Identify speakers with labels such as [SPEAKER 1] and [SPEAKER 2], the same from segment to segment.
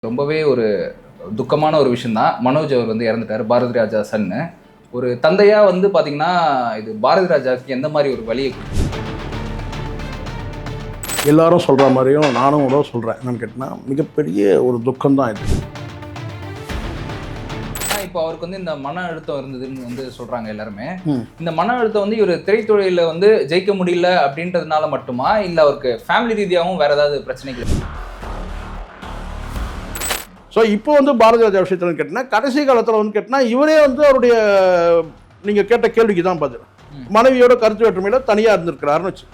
[SPEAKER 1] ரொம்பவே ஒரு துக்கமான ஒரு விஷயம் தான். மனோஜ் அவர் வந்து இறந்துட்டார். பாரதி ராஜா சன்னு. ஒரு தந்தையா வந்து பார்த்தீங்கன்னா, இது பாரதி ராஜாவுக்கு எந்த மாதிரி ஒரு வலியை
[SPEAKER 2] எல்லாரும் சொல்கிற மாதிரியும் நானும் கூட சொல்கிறேன். என்னன்னு கேட்டால் மிகப்பெரிய ஒரு துக்கம்தான் இது.
[SPEAKER 1] இப்போ அவருக்கு வந்து இந்த மன அழுத்தம் இருந்ததுன்னு வந்து சொல்றாங்க எல்லாருமே. இந்த மன அழுத்தம் வந்து இவர் திரைத்துறையில வந்து ஜெயிக்க முடியல அப்படின்றதுனால மட்டுமா, இல்ல அவருக்கு ஃபேமிலி ரீதியாகவும் வேற ஏதாவது பிரச்சனைகள்?
[SPEAKER 2] ஸோ இப்போ வந்து பாரதி ராஜா விஷயத்தில் கேட்டினா கடைசி காலத்தில் வந்து கேட்டினா இவரே வந்து அவருடைய நீங்கள் கேட்ட கேள்விக்கு தான் பதில். மனைவியோட கருத்து வேற்றுமையில் தனியாக இருந்திருக்கிறாருன்னு வச்சு.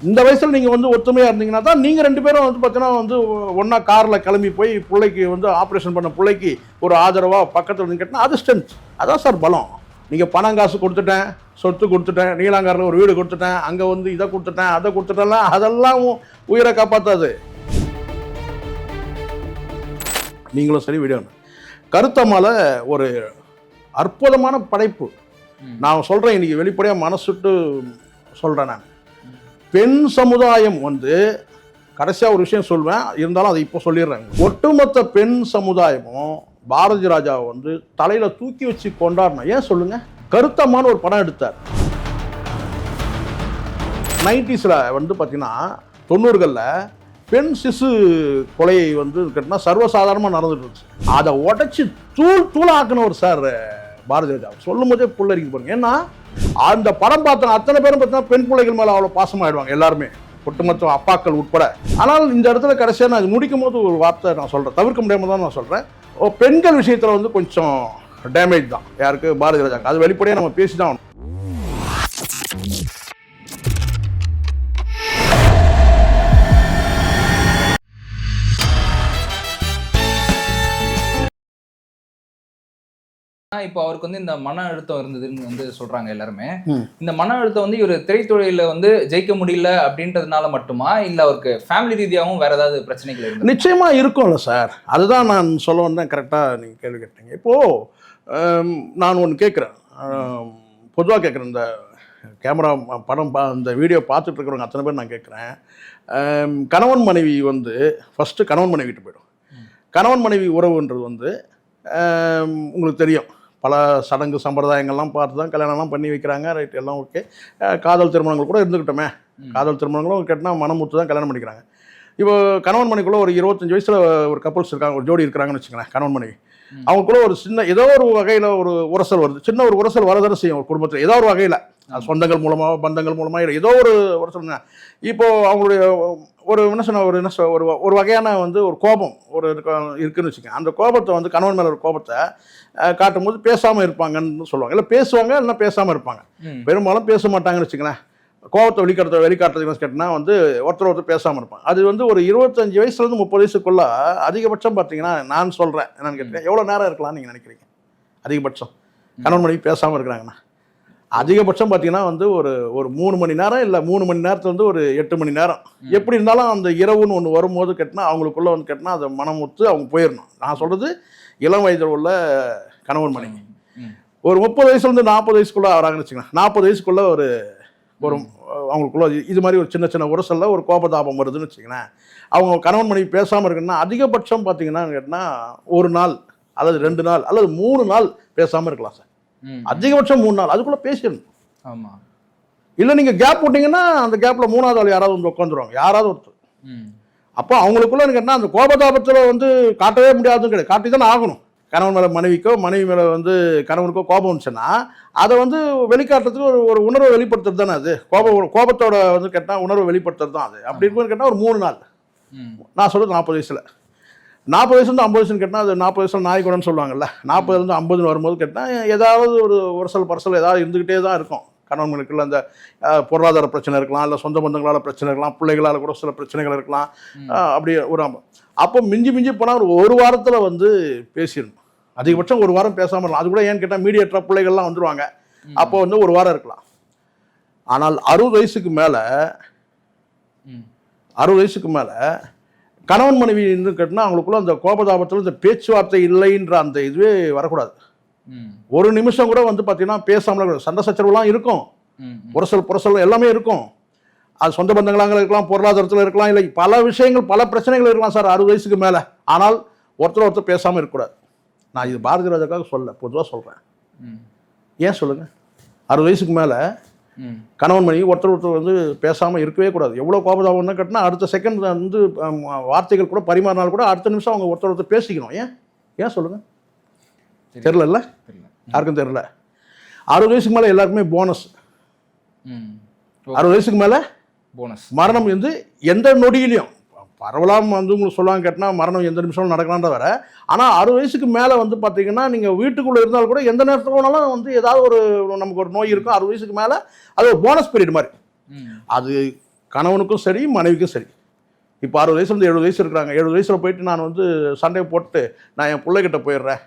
[SPEAKER 2] இந்த வயசில் நீங்கள் வந்து ஒத்துமையாக இருந்தீங்கன்னா தான் நீங்கள் ரெண்டு பேரும் வந்து பார்த்தீங்கன்னா வந்து ஒன்றா காரில் கிளம்பி போய் பிள்ளைக்கு வந்து ஆப்ரேஷன் பண்ண பிள்ளைக்கு ஒரு ஆதரவாக பக்கத்தில் இருந்து கேட்டால் அது ஸ்ட்ரென்த். அதான் சார் பலம். நீங்கள் பணம் காசு கொடுத்துட்டேன், சொத்து கொடுத்துட்டேன், நீலாங்காரில் ஒரு வீடு கொடுத்துட்டேன், அங்கே வந்து இதை கொடுத்துட்டேன், அதை கொடுத்துட்டேன்லாம் அதெல்லாம் உயிரை காப்பாற்றாது. நீங்களும் சரி வீடியோ கருத்தம்மால ஒரு அற்புதமான படைப்பு. நான் சொல்கிறேன், இன்னைக்கு வெளிப்படையாக மனசுட்டு சொல்கிறேன். நான் பெண் சமுதாயம் வந்து கடைசியாக ஒரு விஷயம் சொல்வேன், இருந்தாலும் அதை இப்போ சொல்லிடுறேன். ஒட்டுமொத்த பெண் சமுதாயமும் பாரதி ராஜாவை வந்து தலையில் தூக்கி வச்சு கொண்டாடணும். ஏன் சொல்லுங்க? கருத்தம்மான்னு ஒரு படம் எடுத்தார் 90s வந்து பார்த்தீங்கன்னா 90களில் பெண் சிசு கொலையை வந்து கேட்டால் சர்வசாதாரணமாக நடந்துட்டு இருந்துச்சு. அதை உடச்சி தூளாக்கின ஒரு சார் பாரதி ராஜா. சொல்லும் போதே புள்ளரிக்கு பாருங்க. ஏன்னா அந்த படம் பார்த்தோம் அத்தனை பேரும் பார்த்தீங்கன்னா பெண் பிள்ளைகள் மேலே அவ்வளோ பாசமாயிடுவாங்க எல்லாருமே, ஒட்டுமொத்த அப்பாக்கள் உட்பட. ஆனால் இந்த இடத்துல கடைசியாக நான் முடிக்கும் போது ஒரு வார்த்தை நான் சொல்கிறேன், தவிர்க்க முடியாமல் தான் நான் சொல்கிறேன். பெண்கள் விஷயத்தில் வந்து கொஞ்சம் டேமேஜ் தான் யாருக்கு, பாரதி ராஜாக்கு. அது வெளிப்படையாக நம்ம பேசி தான் ஆகணும்.
[SPEAKER 1] இப்போ அவருக்கு வந்து இந்த மன அழுத்தம் இருந்ததுன்னு வந்து சொல்றாங்க எல்லாருமே. இந்த மன அழுத்தம் வந்து இவர் திரைத்துறையில வந்து ஜெயிக்க முடியல அப்படின்றதுனால மட்டுமா, இல்ல அவருக்கு ஃபேமிலி ரீதியாகவும் வேற ஏதாவது பிரச்சனைகள் இருக்கு?
[SPEAKER 2] நிச்சயமா இருக்கும்ல சார். அதுதான் நான் சொல்ல வந்தேன். கரெக்டாக நீங்கள் கேள்வி கேட்டீங்க. இப்போது நான் ஒன்று கேட்குறேன், பொதுவாக கேட்குறேன். இந்த கேமரா படம் இந்த வீடியோ பார்த்துட்டு இருக்கிறவங்க அத்தனை பேர் நான் கேட்குறேன். கணவன் மனைவி வந்து ஃபஸ்ட்டு கணவன் மனைவி கிட்ட போய்டும். கணவன் மனைவி உறவுன்றது வந்து உங்களுக்கு தெரியும், பல சடங்கு சம்பிரதாயங்கள்லாம் பார்த்து தான் கல்யாணம்லாம் பண்ணி வைக்கிறாங்க. ரைட், எல்லாம் ஓகே. காதல் திருமணங்கள் கூட இருந்துக்கிட்டோமே. காதல் திருமணங்களும் கேட்டால் மனமுத்து தான் கல்யாணம் பண்ணிக்கிறாங்க. இப்போ கணவன் மனைவிக்குள்ளே ஒரு 25 வயசில் ஒரு கப்புள்ஸ் இருக்காங்க, ஒரு ஜோடி இருக்கிறாங்கன்னு வச்சுக்கோங்களேன். கணவன் மனைவி அவங்களுக்குள்ள ஒரு சின்ன ஏதோ ஒரு வகையில் ஒரு உரசல் வருது. சின்ன ஒரு உரசல் வரதானே செய்யும் ஒரு குடும்பத்தில், ஏதோ ஒரு வகையில். சொந்தங்கள் மூலமாக, பந்தங்கள் மூலமாக ஏதோ ஒரு உரசல். இப்போது அவங்களுடைய ஒரு வகையான வந்து ஒரு கோபம் ஒரு இருக்குன்னு வச்சுக்கோங்க. அந்த கோபத்தை வந்து கணவன் மேலே ஒரு கோபத்தை காட்டும்போது பேசாமல் இருப்பாங்கன்னு சொல்லுவாங்க. இல்லை பேசுவாங்க, இல்லைன்னா பேசாமல் இருப்பாங்க. பெரும்பாலும் பேச மாட்டாங்கன்னு வச்சுக்கோங்களேன். கோபத்தை வெளிக்காட்டுறதுன்னு கேட்டால் வந்து ஒருத்தர் பேசாமல் இருப்பாங்க. அது வந்து ஒரு 25 வயசுலேருந்து 30 வயசுக்குள்ள அதிகபட்சம் பார்த்தீங்கன்னா நான் சொல்கிறேன். என்னன்னு கேட்டீங்கன்னா எவ்வளோ நேரம் இருக்கலாம்னு நீங்கள் நினைக்கிறீங்க? அதிகபட்சம் கணவன் மனைவி பேசாமல் இருக்கிறாங்கன்னா அதிகபட்சம் பார்த்தீங்கன்னா வந்து ஒரு 3 மணி நேரம், இல்லை 3 மணி நேரத்தில் வந்து ஒரு 8 மணி நேரம். எப்படி இருந்தாலும் அந்த இரவுன்னு ஒன்று வரும்போது கேட்டால் அவங்களுக்குள்ளே வந்து கேட்டால் அதை மனமுத்து அவங்க போயிடணும். நான் சொல்கிறது இளம் வயதில் உள்ள கணவன் மனைவி. ஒரு 30 வயசுலேருந்து 40 வயசுக்குள்ளே வராங்கன்னு வச்சுக்கலாம். 40 வயசுக்குள்ளே ஒரு அவங்களுக்குள்ள இது மாதிரி ஒரு சின்ன சின்ன உரசலில் ஒரு கோபதாபம் வருதுன்னு வச்சுக்கங்களேன். அவங்க கணவன் மனைவி பேசாமல் இருக்குன்னா அதிகபட்சம் பார்த்தீங்கன்னா கேட்டால் ஒரு நாள் அல்லது 2 நாள் அல்லது 3 நாள் பேசாமல் இருக்கலாம் சார். அதிகபட்சம் 3 நாள் அதுக்குள்ளே பேசிடணும். ஆமாம். இல்லை நீங்கள் கேப் போட்டிங்கன்னா அந்த கேப்பில் 3ஆவது ஆள் யாராவது வந்து உட்காந்துருவாங்க, யாராவது ஒருத்தர். அப்போ அவங்களுக்குள்ள கேட்டால் அந்த கோபதாபத்தில் வந்து காட்டவே முடியாதுன்னு கிடையாது, காட்டி தானே ஆகணும். கணவன் மேலே மனைவிக்கோ, மனைவி மேலே வந்து கணவனுக்கோ கோபம் வந்துச்சுன்னா அதை வந்து வெளிக்காட்டுறதுக்கு ஒரு உணர்வை வெளிப்படுத்துறது தானே அது. கோபத்தோட வந்து கேட்டால் உணர்வை வெளிப்படுத்துறது தான் அது. அப்படி இருக்குன்னு கேட்டால் ஒரு 3 நாள். நான் சொல்கிறது 40 வயசில். 40 வயசுலேருந்து 50 வயசுன்னு கேட்டால் அது 40 வயசில் நாய்க்குடன்னு சொல்லுவாங்கல்ல. 40லேருந்து 50 வரும்போது கேட்டால் ஏதாவது ஒரு உரசல் பரசல் ஏதாவது இருந்துக்கிட்டே தான் இருக்கும். கணவன்களுக்குள்ள அந்த பொருளாதார பிரச்சனை இருக்கலாம், இல்லை சொந்த பந்தங்களால் பிரச்சனை இருக்கலாம், பிள்ளைகளால் கூட சில பிரச்சனைகள் இருக்கலாம். அப்படி அப்போ மிஞ்சி போனால் ஒரு வாரத்தில் வந்து பேசிடணும். அதிகபட்சம் ஒரு வாரம் பேசாமல் இருக்கலாம். அது கூட ஏன்னு கேட்டால் மீடியேட்டராக பிள்ளைகள்லாம் வந்துடுவாங்க. அப்போ வந்து ஒரு வாரம் இருக்கலாம். ஆனால் 60 வயசுக்கு மேலே கணவன் மனைவி கேட்டால் அவங்களுக்குள்ள அந்த கோபதாபத்தில் இந்த பேச்சுவார்த்தை இல்லைன்ற அந்த இதுவே வரக்கூடாது. ஒரு நிமிஷம் கூட வந்து பார்த்தீங்கன்னா பேசாமல் சண்டை சச்சரவுலாம் இருக்கும், உரசல் புரசல் எல்லாமே இருக்கும். அது சொந்த பந்தங்களாக இருக்கலாம், பொருளாதாரத்தில் இருக்கலாம், இல்லை பல விஷயங்கள் பல பிரச்சனைகள் இருக்கலாம் சார் 60 வயசுக்கு மேலே. ஆனால் ஒருத்தர் பேசாமல் இருக்கக்கூடாது. நான் இது பாரதி ராஜாக்காக சொல்ல, பொதுவாக சொல்கிறேன். ஏன் சொல்லுங்கள், 60 வயசுக்கு மேலே கணவன் மனைவி ஒருத்தர் வந்து பேசாமல் இருக்கவே கூடாது. எவ்வளோ கோபதாபம்னு கட்டினா அடுத்த செகண்ட் வந்து வார்த்தைகள் கூட பரிமாறினால் கூட அடுத்த நிமிஷம் அவங்க ஒருத்தர் பேசிக்கணும். ஏன் சொல்லுங்கள், தெரில, யாருக்கும் தெரில. 60 வயசுக்கு மேலே எல்லாருக்குமே போனஸ். 60 வயசுக்கு மேலே போனஸ். மரணம் வந்து எந்த நொடியிலையும் பரவலாம் வந்து உங்களுக்கு சொல்லுவாங்க கேட்டால் மரணம் எந்த நிமிஷம் நடக்கலான்ற வர. ஆனால் 60 வயசுக்கு மேலே வந்து பார்த்தீங்கன்னா நீங்கள் வீட்டுக்குள்ளே இருந்தாலும் கூட எந்த நேரத்தில் போனாலும் வந்து ஏதாவது ஒரு நமக்கு ஒரு நோய் இருக்கும். 60 வயசுக்கு மேலே அது ஒரு போனஸ் பீரியட் மாதிரி. அது கணவனுக்கும் சரி மனைவிக்கும் சரி. இப்போ 60 வயசுலேருந்து 70 வயசு இருக்கிறாங்க. 70 வயசில் போயிட்டு நான் வந்து சண்டையை போட்டு நான் என் பிள்ளைகிட்ட போயிடுறேன்,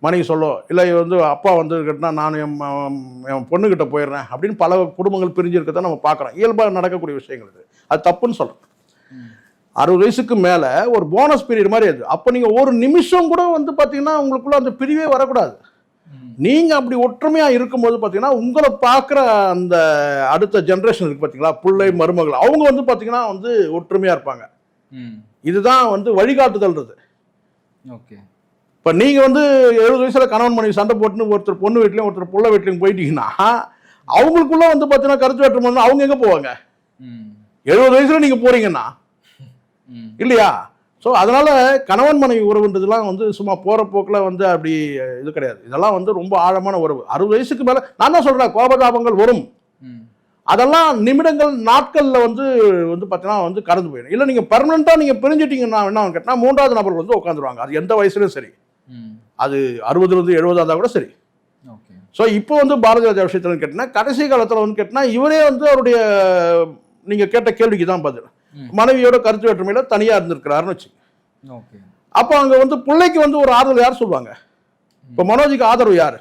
[SPEAKER 2] மனைவி சொல்லும். இல்லை வந்து அப்பா வந்து கேட்டினா நான் என் பொண்ணுக்கிட்ட போயிடுறேன் அப்படின்னு பல குடும்பங்கள் பிரிஞ்சு இருக்கதான் நம்ம பார்க்குறோம். இயல்பாக நடக்கக்கூடிய விஷயங்கள் இது. அது தப்புன்னு சொல்கிறேன். 60 வயசுக்கு மேலே ஒரு போனஸ் பீரியட் மாதிரி அது. அப்போ நீங்கள் ஒரு நிமிஷம் கூட வந்து பார்த்தீங்கன்னா உங்களுக்குள்ள அந்த பிரிவே வரக்கூடாது. நீங்கள் அப்படி ஒற்றுமையாக இருக்கும்போது பார்த்தீங்கன்னா உங்களை பார்க்குற அந்த அடுத்த ஜென்ரேஷன் இருக்குது பார்த்தீங்களா, பிள்ளை மருமகள், அவங்க வந்து பார்த்தீங்கன்னா வந்து ஒற்றுமையாக இருப்பாங்க. இதுதான் வந்து வழிகாட்டுதல்றது. ஓகே. இப்போ நீங்கள் வந்து 70 வயசில் கணவன் மனைவி சண்டை போட்டுன்னு ஒருத்தர் பொண்ணு வீட்லையும் ஒருத்தர் பிள்ளை வீட்லையும் போயிட்டீங்கன்னா அவங்களுக்குள்ள வந்து பார்த்தீங்கன்னா கருத்து வேற்றுமை வந்து அவங்க எங்கே போவாங்க? 70 வயசுல நீங்கள் போறீங்கன்னா இல்லையா? ஸோ அதனால கணவன் மனைவி உறவுன்றதுலாம் வந்து சும்மா போகிற போக்கில் வந்து அப்படி இது கிடையாது. இதெல்லாம் வந்து ரொம்ப ஆழமான உறவு. 60 வயசுக்கு மேலே நான் தான் சொல்கிறேன், கோபதாபங்கள் வரும். அதெல்லாம் நிமிடங்கள் நாட்களில் வந்து பார்த்தீங்கன்னா வந்து கடந்து போயிடும். இல்லை நீங்கள் பெர்மனெண்ட்டாக நீங்கள் பிரிஞ்சிட்டீங்கன்னா என்ன கேட்டால் 3வது நபர் வந்து உட்காந்துருவாங்க. அது எந்த வயசுலையும் சரி, அது 60லேருந்து 70 இருந்தால் கூட சரி. ஸோ இப்போ வந்து பாரதி ராஜா விஷயத்தில் கேட்டிங்கன்னா கடைசி காலத்தில் வந்து கேட்டிங்கன்னா இவரே வந்து அவருடைய நீங்கள் கேட்ட கேள்விக்கு தான் பதில். மனைவியோட கருத்து வேற்றுமையில் தனியாக இருந்திருக்கிறாருன்னு வச்சு. அப்போ அங்கே வந்து பிள்ளைக்கு வந்து ஒரு ஆதரவு யார் சொல்லுவாங்க? இப்போ மனோஜுக்கு ஆதரவு யார்?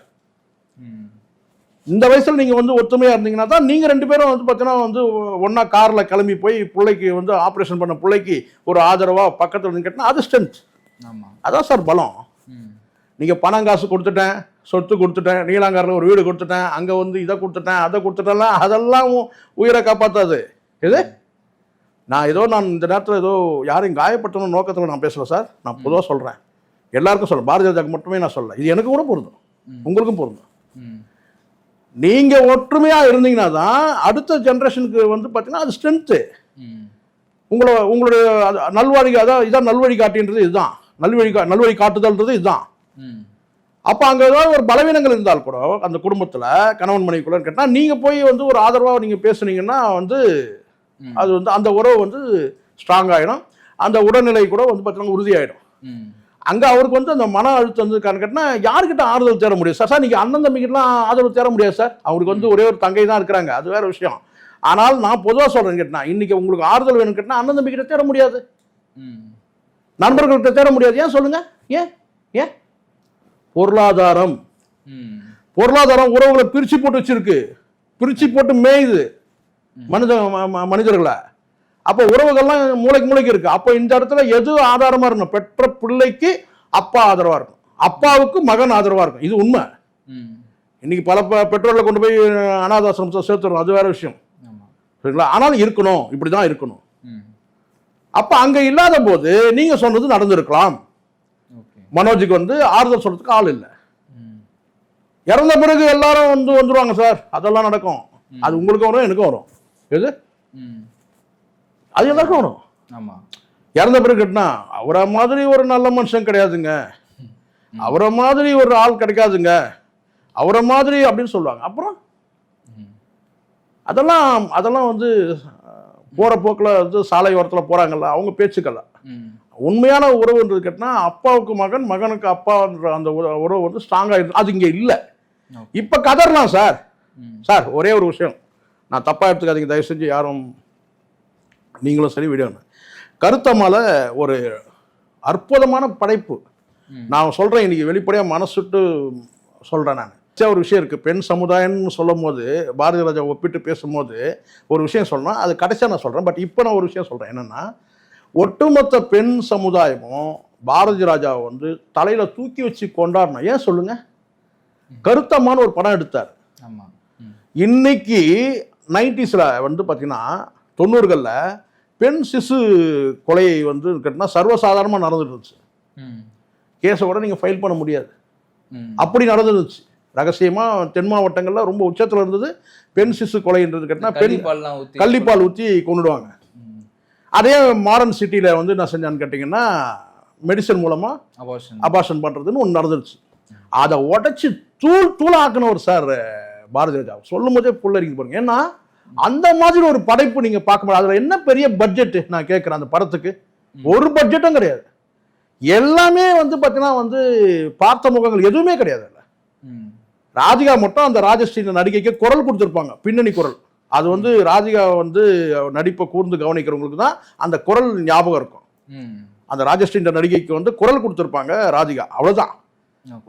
[SPEAKER 2] இந்த வயசில் நீங்கள் வந்து ஒத்துமையாக இருந்தீங்கன்னா தான் நீங்கள் 2 பேரும் வந்து பார்த்தீங்கன்னா வந்து ஒன்றா காரில் கிளம்பி போய் பிள்ளைக்கு வந்து ஆப்ரேஷன் பண்ண பிள்ளைக்கு ஒரு ஆதரவாக பக்கத்தில் இருந்து கேட்டால் அது ஸ்ட்ரென்த். அதான் சார் பலம். நீங்கள் பணம் காசு கொடுத்துட்டேன், சொத்து கொடுத்துட்டேன், நீலாங்காரில் ஒரு வீடு கொடுத்துட்டேன், அங்கே வந்து இதை கொடுத்துட்டேன் அதை கொடுத்துட்டேன்லாம் அதெல்லாம் உயிரை காப்பாற்றாது. எது நான் இந்த நேரத்தில் ஏதோ யாரையும் காயப்பட்டணும் நோக்கத்தில் நான் பேசல சார். நான் பொதுவாக சொல்கிறேன், எல்லாருக்கும் சொல்கிறேன், பாரதிய ஜனதாக்கு மட்டுமே நான் சொல்லலை. இது எனக்கு கூட பொருந்தும், உங்களுக்கும் பொருந்தும். நீங்கள் ஒற்றுமையாக இருந்தீங்கன்னா தான் அடுத்த ஜென்ரேஷனுக்கு வந்து பார்த்தீங்கன்னா அது ஸ்ட்ரென்த்து. உங்களுடைய நல்வழி, அதான் இதான் நல்வழி காட்டின்றது, இதுதான் நல்வழி காட்டுதல்ன்றது இதுதான். அப்போ அங்கே ஏதாவது ஒரு பலவீனங்கள் இருந்தால் கூட அந்த குடும்பத்தில் கணவன் மனைவிக்குள்ள கேட்டால் நீங்கள் போய் வந்து ஒரு ஆதரவாக நீங்கள் பேசுனீங்கன்னா வந்து அது வந்து அந்த உறவு வந்து ஸ்ட்ராங் ஆகிடும். அந்த உடல்நிலை கூட வந்து பார்த்தீங்கன்னா உறுதியாகிடும். அங்கே அவருக்கு வந்து அந்த மன அழுத்தம் வந்து கேட்டால் யாருக்கிட்ட ஆறுதல் தேட முடியும் சார்? நீங்கள் அண்ணன் தம்பிக்கிட்டலாம் ஆதரவு தேட முடியாது சார். அவருக்கு வந்து ஒரே ஒரு தங்கை தான் இருக்கிறாங்க, அது வேற விஷயம். ஆனால் நான் பொதுவாக சொல்கிறேன்னு கேட்டால் இன்னைக்கு உங்களுக்கு ஆறுதல் வேணும்னு கேட்டால் அண்ணன் தம்பிக்கிட்ட தேட முடியாது, நண்பர்கள்கிட்ட தேட முடியாது. ஏன் சொல்லுங்க? ஏன் பொருளாதாரம் உறவுகளை பிரிச்சு போட்டு வச்சிருக்கு, பிரிச்சு போட்டு மேயுது மனிதர்களை. அப்போ உறவுகள்லாம் மூளைக்கு இருக்கு. அப்போ இந்த இடத்துல எது ஆதாரமா இருக்கணும்? பெற்ற பிள்ளைக்கு அப்பா ஆதரவா இருக்கும், அப்பாவுக்கு மகன் ஆதரவா இருக்கும். இது உண்மை. இன்னைக்கு பல பெற்றோர்களை கொண்டு போய் அனாதாசிரமத்தை சேர்த்துறோம், அது வேற விஷயம் சரிங்களா. ஆனாலும் இருக்கணும், இப்படிதான் இருக்கணும். அப்ப அங்க இல்லாத போது நீங்க சொன்னது நடந்திருக்கலாம். மனோஜுக்கு வந்து ஆறுதல் சொல்றதுக்கு ஆள் இல்லை. இறந்த பிறகு எல்லாரும் வந்துருவாங்க சார், அதெல்லாம் நடக்கும். அது உங்களுக்கு வரும், எனக்கும் வரும். எது அது எல்லாருக்கும் வரும். இறந்த பிறகு கேட்டா அவரை மாதிரி ஒரு நல்ல மனுஷன் கிடையாதுங்க, அவரை மாதிரி ஒரு ஆள் கிடைக்காதுங்க, அவரை மாதிரி அப்படின்னு சொல்லுவாங்க. அப்புறம் அதெல்லாம் வந்து போற போக்கில் வந்து சாலை ஓரத்தில் போறாங்கல்ல, அவங்க பேச்சுக்கல்ல. உண்மையான உறவுன்றது கேட்டா அப்பாவுக்கு மகன், மகனுக்கு அப்பான்ற அந்த உறவு வந்து ஸ்ட்ராங்கா இருக்கு. அது இங்க இல்லை. இப்ப கதறலாம் சார். சார் ஒரே ஒரு விஷயம், நான் தப்பா எடுத்துக்காதீங்க தயவு செஞ்சு யாரும், நீங்களும் சரி வீடியோ. கருத்தம்மால ஒரு அற்புதமான படைப்பு. நான் சொல்றேன், இன்னைக்கு வெளிப்படையாக மனசுட்டு சொல்றேன். நான் ஒரு விஷயம் இருக்கு, பெண் சமுதாயம்னு சொல்லும் போது பாரதி ராஜா ஒப்பிட்டு பேசும்போது ஒரு விஷயம் சொல்லணும், அது கடைசியாக நான் சொல்றேன். பட் இப்போ நான் ஒரு விஷயம் சொல்றேன், என்னன்னா ஒட்டுமொத்த பெண் சமுதாயமும் பாரதி ராஜாவை வந்து தலையில தூக்கி வச்சு கொண்டாடணும். ஏன் சொல்லுங்க? கருத்தம்மான்னு ஒரு படம் எடுத்தார். இன்னைக்கு 90s வந்து பார்த்தீங்கன்னா 90களில் பெண் சிசு கொலையை வந்து கேட்டினா சர்வசாதாரணமாக நடந்துட்டு இருந்துச்சு. கேஸை கூட நீங்கள் ஃபைல் பண்ண முடியாது, அப்படி நடந்துருந்துச்சு. ரகசியமாக தென் மாவட்டங்களில் ரொம்ப உச்சத்தில் இருந்தது பெண் சிசு கொலைன்றது. கேட்டினா கள்ளிப்பால் ஊற்றி கொண்டுடுவாங்க. அதே மாடர்ன் சிட்டியில் வந்து என்ன செஞ்சான்னு கேட்டிங்கன்னா மெடிசன் மூலமாக அபார்ஷன் பண்ணுறதுன்னு ஒன்று நடந்துருச்சு. அதை உடச்சி தூள் ஆக்கினவர் சார் பாரதி ராஜா. சொல்லும் போதே புல்லரிக்கு பாருங்க. ஏன்னா அந்த மாதிரி ஒரு படைப்பு நீங்க பார்க்க முடியாது. அதுல என்ன பெரிய பட்ஜெட் நான் கேட்கிறேன் அந்த படத்துக்கு? ஒரு பட்ஜெட்டும் கிடையாது. எல்லாமே வந்து பாத்தீங்கன்னா வந்து பார்த்த முகங்கள் எதுவுமே கிடையாது. ராதிகா மட்டும் அந்த ராஜஸ்ரீ நடிகைக்கு குரல் கொடுத்துருப்பாங்க, பின்னணி குரல். அது வந்து ராதிகா வந்து நடிப்பை கூர்ந்து கவனிக்கிறவங்களுக்கு தான் அந்த குரல் ஞாபகம் இருக்கும். அந்த ராஜஸ்ரீ நடிகைக்கு வந்து குரல் கொடுத்துருப்பாங்க ராதிகா, அவ்வளவுதான்.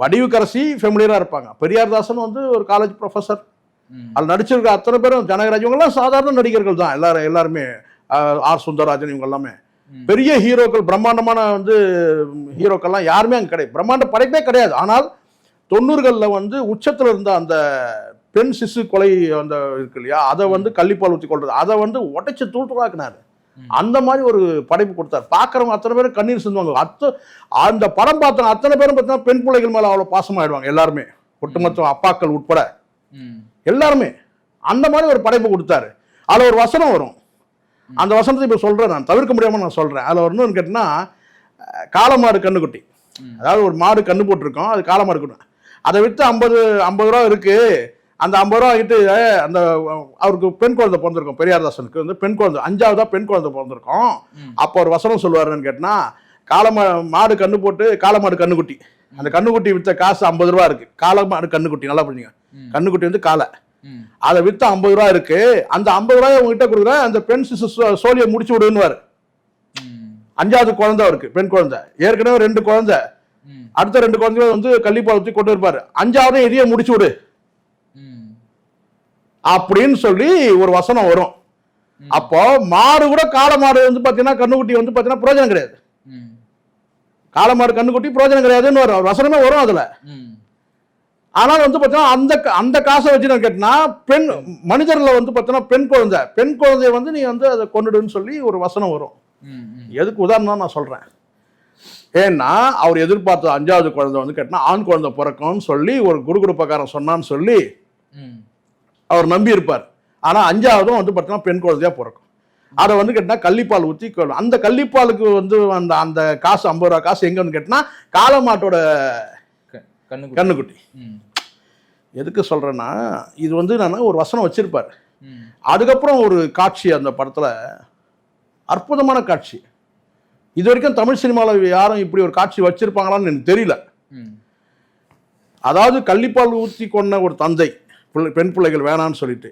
[SPEAKER 2] வடிவுக்கரசி ஃபெமிலியரா இருப்பாங்க. பெரியார்தாசன் வந்து ஒரு காலேஜ் ப்ரொஃபஸர். அதில் நடிச்சிருக்க அத்தனை பேரும் ஜனகராஜ் இவங்கெல்லாம் சாதாரண நடிகர்கள் தான். எல்லாருமே ஆர் சுந்தரராஜன் இவங்க எல்லாமே பெரிய ஹீரோக்கள், பிரம்மாண்டமான வந்து ஹீரோக்கள்லாம் யாருமே அங்கே கிடையாது, பிரம்மாண்ட படைப்பே கிடையாது. ஆனால் 90களில் வந்து உச்சத்தில் இருந்த அந்த பெண் சிசு கொலை அந்த இருக்கு இல்லையா, அதை வந்து கள்ளிப்பால் ஊற்றி கொள்றது, அதை வந்து உடைச்சு தூளாக்குனாரு. அந்த மாதிரி ஒரு படைப்பு கொடுத்தார். பார்க்குறவங்க அத்தனை பேரும் கண்ணீர் சிந்துவாங்க. அந்த படம் பார்த்தவங்க அத்தனை பேரும் பார்த்தீங்கன்னா பெண் பிள்ளைகள் மேலே அவ்வளோ பாசமாயிடுவாங்க எல்லாருமே, ஒட்டுமொத்த அப்பாக்கள் உட்பட எல்லாருமே. அந்த மாதிரி ஒரு படைப்பு கொடுத்தாரு. அதில் ஒரு வசனம் வரும். அந்த வசனத்தை இப்போ சொல்கிறேன், நான் தவிர்க்க முடியாமல் நான் சொல்கிறேன். அதில் ஒன்றுன்னு கேட்டிங்கன்னா, காளமாடு கண்ணுக்குட்டி, அதாவது ஒரு மாடு கண்ணு போட்டிருக்கோம், அது காளமாடு கண்ணு. அதை விற்று 50 ரூபா இருக்கு. அந்த 50 ரூபா ஆகிட்டு அந்த அவருக்கு பெண் குழந்தை பிறந்திருக்கும், பெரியார்தாசனுக்கு வந்து பெண் குழந்தை 5ஆவதா பெண் குழந்தை பிறந்திருக்கும். அப்போ ஒரு வசனம் சொல்லுவாருன்னு கேட்டினா, மாடு கண்ணு போட்டு காளமாடு கண்ணுக்குட்டி, அந்த கண்ணுக்குட்டி விற்ற காசு 50 ரூபா இருக்கு. காளமாடு கண்ணுக்குட்டி, நல்லா புரிஞ்சுங்க, கண்ணுக்குட்டி வந்து காளை, அதை விற்று 50 ரூபா இருக்கு. அந்த 50 ரூபாய் உங்ககிட்ட கொடுக்குறேன், அந்த பெண் சிசு சோழியை முடிச்சு விடுவாரு. 5ஆவது குழந்தை அவருக்கு, பெண் குழந்தை. ஏற்கனவே 2 குழந்தை, அடுத்த 2 குழந்தைய வந்து கள்ளிப்பால் ஊற்றி கொண்டு இருப்பாரு. 5ஆவது இதையே முடிச்சு விடு அப்படின்னு சொல்லி ஒரு வசனம் வரும். அப்போ மாடு கூட, காளமாடு வந்து பாத்தீங்கன்னா கண்ணுக்குட்டி வந்து பாத்தீங்கன்னா பிரயோஜனம் கிடையாது, காளமாடு கண்ணுக்குட்டி பிரயோஜனம் கிடையாதுன்னு ஒரு வசனமே வரும் அதுல. ஆனால் வந்து பாத்தீங்கன்னா அந்த காசை வச்சு நான் கேட்டா, பெண் மனிதர்ல வந்து பாத்தீங்கன்னா பெண் குழந்தைய வந்து நீ வந்து அதை கொண்டுடுன்னு சொல்லி ஒரு வசனம் வரும். எதுக்கு உதாரணம் நான் சொல்றேன், ஏன்னா அவர் எதிர்பார்த்த 5ஆவது குழந்தை வந்து கேட்டா ஆண் குழந்தை பிறக்கும்னு சொல்லி ஒரு குருகுருப்பக்காரன் சொன்னான்னு சொல்லி அவர் நம்பி இருப்பார். ஆனா 5ஆவதும் வந்து பார்த்தீங்கன்னா பெண் குழந்தையா பிறக்கும். அதை வந்து கேட்டா கள்ளிப்பால் ஊற்றி, அந்த கள்ளிப்பாலுக்கு வந்து அந்த காசு 50 ரூபா காசு எங்க வந்து கேட்டா காளமாட்டோட கண்ணுக்குட்டி. எதுக்கு சொல்றேன்னா, இது வந்து நான் ஒரு வசனம் வச்சிருப்பார். அதுக்கப்புறம் ஒரு காட்சி அந்த படத்துல, அற்புதமான காட்சி. இது வரைக்கும் தமிழ் சினிமாவில் யாரும் இப்படி ஒரு காட்சி வச்சிருப்பாங்களான்னு எனக்கு தெரியல. அதாவது கள்ளிப்பால் ஊற்றி கொண்ட ஒரு தந்தை பெண் பிள்ளைகள் வேணான்னு சொல்லிட்டு,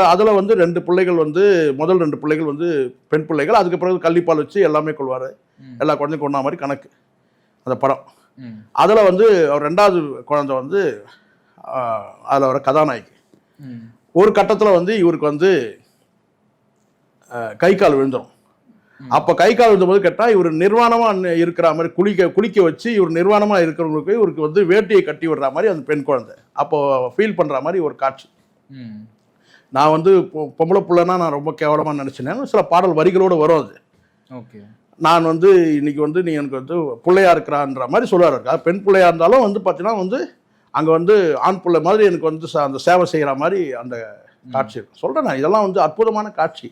[SPEAKER 2] அதுல வந்து 2 பிள்ளைகள் வந்து, முதல் 2 பிள்ளைகள் வந்து பெண் பிள்ளைகள், அதுக்கு பிறகு கள்ளிப்பால் வச்சு எல்லாமே கொள்வாரு, எல்லா குழந்தையும் கொண்டா மாதிரி கணக்கு அந்த படம். அதுல வந்து அவர் 2ஆவது குழந்தை வந்து அதுல வர கதாநாயகி. ஒரு கட்டத்துல வந்து இவருக்கு வந்து கை கால் விழுந்துடும். அப்ப கை கால் விழுந்தபோது கேட்டா, இவர் நிர்வாணமா இருக்கிற மாதிரி குளிக்க வச்சு இவர் நிர்வாணமா இருக்கிறவங்களுக்கு இவருக்கு வந்து வேட்டியை கட்டி விடுற மாதிரி அந்த பெண் குழந்தை அப்போ ஃபீல் பண்ற மாதிரி ஒரு காட்சி. நான் வந்து பொம்பளை பிள்ளைன்னா நான் ரொம்ப கேவலமா நினைச்சேன். சில பாடல் வரிகளோடு வரும் அது. நான் வந்து இன்னைக்கு வந்து நீ எனக்கு வந்து பிள்ளையா இருக்கிறான்ற மாதிரி சொல்லுவாரு. பெண் பிள்ளையா இருந்தாலும் வந்து பார்த்தீங்கன்னா வந்து அங்க வந்து ஆண் பிள்ளை மாதிரி எனக்கு வந்து அந்த சேவை செய்யற மாதிரி அந்த காட்சி இருக்கு. சொல்றேன் நான், இதெல்லாம் வந்து அற்புதமான காட்சி.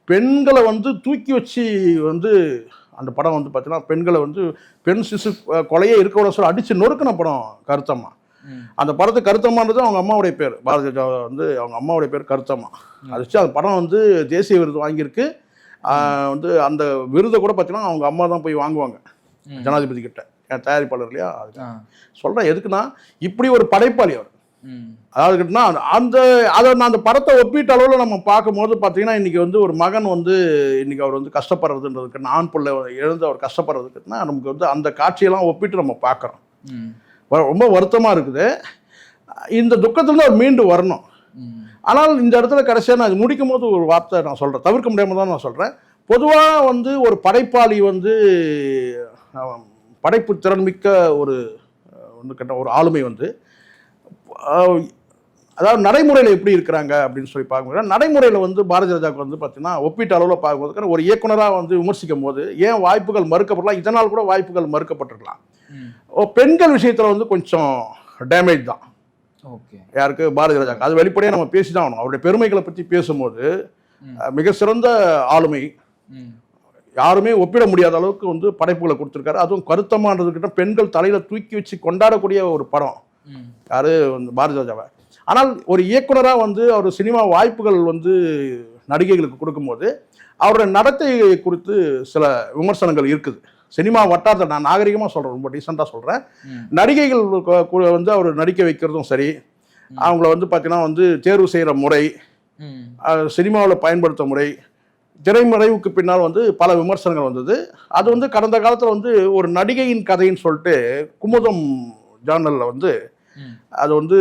[SPEAKER 2] பெண்களை வந்து தூக்கி வச்சு வந்து அந்த படம் வந்து பார்த்தீங்கன்னா, பெண்களை வந்து பெண் சிசு கொலையே இருக்க சொல்ல அடிச்சு நொறுக்கின படம் கருத்தம்மா. அந்த படத்துக்கு கருத்தம்மான்றது அவங்க அம்மாவுடைய பேர், பாரதி ராஜா வந்து அவங்க அம்மாவுடைய பேர் கருத்தம்மா. அது வச்சு அந்த படம் வந்து தேசிய விருது வாங்கியிருக்கு. வந்து அந்த விருதை கூட பார்த்தீங்கன்னா அவங்க அம்மா தான் போய் வாங்குவாங்க ஜனாதிபதி கிட்ட, தயாரிப்பாளர் இல்லையா. அது சொல்கிறேன் எதுக்குன்னா, இப்படி ஒரு படைப்பாளி அவர். அதாவது கேட்டினா அந்த படத்தை ஒப்பீட்டு அளவில் நம்ம பார்க்கும்போது பார்த்தீங்கன்னா, இன்றைக்கி வந்து ஒரு மகன் வந்து இன்றைக்கி அவர் வந்து கஷ்டப்படுறதுன்றதுக்கு, ஆண் பிள்ளை எழுந்து அவர் கஷ்டப்படுறதுக்குன்னா, நமக்கு வந்து அந்த காட்சியெல்லாம் ஒப்பிட்டு நம்ம பார்க்குறோம். ரொம்ப வருத்தமாக இருக்குது. இந்த துக்கத்துலேருந்து அவர் மீண்டு வரணும். ஆனால் இந்த இடத்துல கடைசியாக நான் முடிக்கும் போது ஒரு வார்த்தை நான் சொல்கிறேன், தவிர்க்க முடியாமல் தான் நான் சொல்கிறேன். பொதுவாக வந்து ஒரு படைப்பாளி வந்து படைப்பு திறன்மிக்க ஒரு ஆளுமை வந்து அதாவது நடைமுறையில் எப்படி இருக்கிறாங்க அப்படின்னு சொல்லி பார்க்கும்போது நடைமுறையில் வந்து பாரதி ராஜாவுக்கு வந்து பார்த்தீங்கன்னா ஒப்பீட்டு அளவில் பார்க்கும்போது ஒரு இயக்குனராக வந்து விமர்சிக்கும் போது ஏன் வாய்ப்புகள் மறுக்கப்படலாம், இதனால் கூட வாய்ப்புகள் மறுக்கப்பட்டிருக்கலாம். பெண்கள் விஷயத்தில் வந்து கொஞ்சம் டேமேஜ் தான்.
[SPEAKER 1] ஓகே,
[SPEAKER 2] யாருக்கு? பாரதி ராஜாவுக்கு. அது வெளிப்படையாக நம்ம பேசி தான் ஆகணும். அவருடைய பெருமைகளை பற்றி பேசும்போது மிக சிறந்த ஆளுமை, யாருமே ஒப்பிட முடியாத அளவுக்கு வந்து படைப்புகளை கொடுத்துருக்காரு. அதுவும் கருத்தமானதுக்கிட்ட பெண்கள் தலையில் தூக்கி வச்சு கொண்டாடக்கூடிய ஒரு படம் யாரு? வந்து பாரதி ராஜாவை. ஆனால் ஒரு இயக்குனராக வந்து அவர் சினிமா வாய்ப்புகள் வந்து நடிகைகளுக்கு கொடுக்கும்போது அவருடைய நடத்தை குறித்து சில விமர்சனங்கள் இருக்குது. சினிமா வட்டாரத்தை நான் நாகரிகமாக சொல்கிறேன், ரொம்ப டீசெண்டாக சொல்கிறேன். நடிகைகள் வந்து அவர் நடிக்க வைக்கிறதும் சரி, அவங்கள வந்து பார்த்தீங்கன்னா வந்து தேர்வு செய்கிற முறை, சினிமாவில் பயன்படுத்த முறை, திரைமறைவுக்கு பின்னால் வந்து பல விமர்சனங்கள் வந்தது. அது வந்து கடந்த காலத்தில் வந்து ஒரு நடிகையின் கதைன்னு சொல்லிட்டு குமுதம் ஜார்னலில் வந்து அது வந்து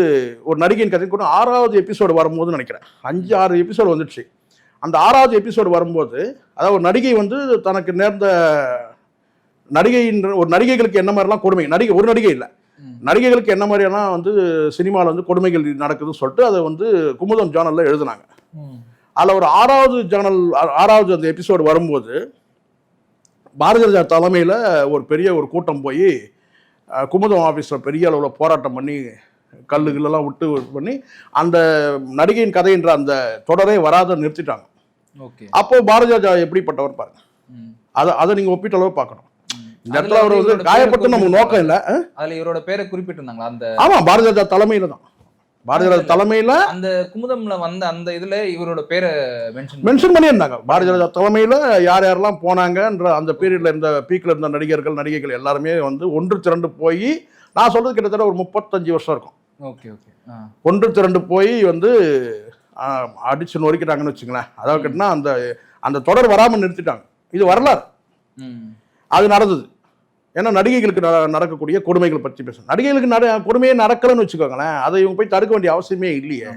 [SPEAKER 2] ஒரு நடிகையின் கதை கூட 6வது எபிசோடு வரும்போது நினைக்கிறேன் 5-6 எபிசோடு வந்துடுச்சு. அந்த 6வது எபிசோடு வரும்போது அதாவது ஒரு நடிகை வந்து தனக்கு நேர்ந்த நடிகையின் ஒரு நடிகைகளுக்கு என்ன மாதிரிலாம் கொடுமை, ஒரு நடிகை இல்லை, நடிகைகளுக்கு என்ன மாதிரியெல்லாம் வந்து சினிமாவில் வந்து கொடுமைகள் நடக்குதுன்னு சொல்லிட்டு அதை வந்து குமுதம் ஜார்னலில் எழுதுனாங்க. அதில் ஒரு 6வது அந்த எபிசோடு வரும்போது பாரதி ராஜா தலைமையில் ஒரு பெரிய ஒரு கூட்டம் போய் குமுதம் ஆஃபீஸில் பெரிய அளவில் போராட்டம் பண்ணி கல்லுகளெல்லாம் விட்டு பண்ணி அந்த நடிகையின் கதைன்ற அந்த தொடரே வராத நிறுத்திட்டாங்க. அப்போ பாரதி ராஜா எப்படிப்பட்டவர் பாருங்க. அதை நீங்கள் ஒப்பிட்டளவு பார்க்கணும். இந்த இடத்துல அவர் வந்து காயப்பட்டு நமக்கு நோக்கம் இல்லை.
[SPEAKER 1] அதில் இவரோட பேரை குறிப்பிட்டிருந்தாங்களா? அந்த
[SPEAKER 2] ஆமாம், பாரதி ராஜா தலைமையில் தான். பாரதி ராஜா தலைமையில்
[SPEAKER 1] அந்த குமுதம்ல வந்த அந்த இதுல இவரோட பேரை
[SPEAKER 2] மென்ஷன் பண்ணியிருந்தாங்க. பாரதி ராஜா தலைமையில் யார் யாரெல்லாம் போனாங்கன்ற அந்த பீரியட்ல இருந்த பீக்கில் இருந்த நடிகர்கள் நடிகைகள் எல்லாருமே வந்து ஒன்று திரண்டு போய், நான் சொல்றது கிட்டத்தட்ட ஒரு 35 வருஷம் இருக்கும்.
[SPEAKER 1] Okay okay.
[SPEAKER 2] ஒன்று திரண்டு போய் வந்து அடிச்சு நொறுக்கிட்டாங்கன்னு வச்சுங்களேன். அதாவது கேட்டினா அந்த அந்த தொடர் வராமல் நிறுத்திட்டாங்க. இது வரலாறு, அது நடந்தது. ஏன்னா நடிகைகளுக்கு நடக்கக்கூடிய கொடுமைகளை பற்றி பேசணும். நடிகைகளுக்கு கொடுமையே நடக்கலன்னு வச்சுக்கோங்களேன், அதை இவங்க போய் தடுக்க வேண்டிய அவசியமே இல்லையே.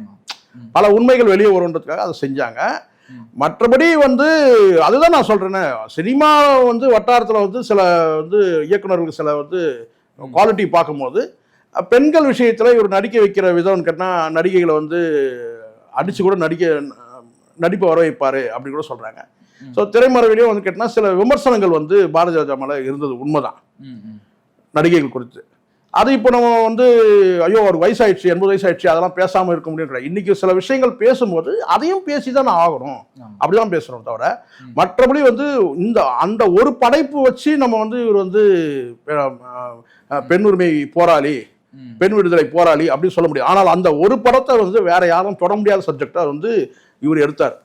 [SPEAKER 2] பல உண்மைகள் வெளியே வருன்றதுக்காக அதை செஞ்சாங்க. மற்றபடி வந்து அதுதான் நான் சொல்றேன்னு, சினிமா வந்து வட்டாரத்தில் வந்து சில வந்து இயக்குநர்களுக்கு சில வந்து குவாலிட்டி பார்க்கும்போது பெண்கள் விஷயத்தில் இவர் நடிக்க வைக்கிற விதம்னு கேட்டால் நடிகைகளை வந்து அடிச்சு கூட நடிப்பை வர வைப்பாரு அப்படின்னு கூட சொல்றாங்க. ஸோ திரைமறைவிலையும் வந்து கேட்டால் சில விமர்சனங்கள் வந்து பாரதி ராஜா மேலே இருந்தது, உண்மைதான் நடிகைகள் குறித்து. அது இப்போ நம்ம வந்து ஐயோ ஒரு வயசாயிடுச்சு, 80 வயசாயிடுச்சு, அதெல்லாம் பேசாமல் இருக்க முடியும். இன்னைக்கு சில விஷயங்கள் பேசும்போது அதையும் பேசி தான் ஆகணும், அப்படிதான் பேசுகிறோம். தவிர மற்றபடி வந்து அந்த ஒரு படைப்பு வச்சு நம்ம வந்து இவர் வந்து பெண் உரிமை போராளி, பெண் விடுதலை போராளி அப்படின்னு சொல்ல முடியும். ஆனால் அந்த ஒரு படத்தை வந்து வேற யாரும் தொட முடியாத சப்ஜெக்டா வந்து இவர் எடுத்தார்.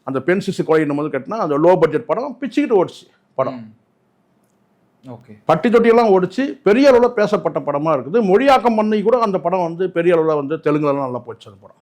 [SPEAKER 2] அந்த பெண் சிசு கொலை போது கட்டினா அந்த லோ பட்ஜெட் படம் பிச்சுக்கிட்டு ஓடிச்சு படம். பட்டி தொட்டியெல்லாம் ஓடிச்சு, பெரிய அளவில் பேசப்பட்ட படமா இருக்குது. மொழியாக்கம் பண்ணி கூட அந்த படம் வந்து பெரிய அளவில் வந்து தெலுங்குலாம் நல்லா போச்சு அந்த படம்.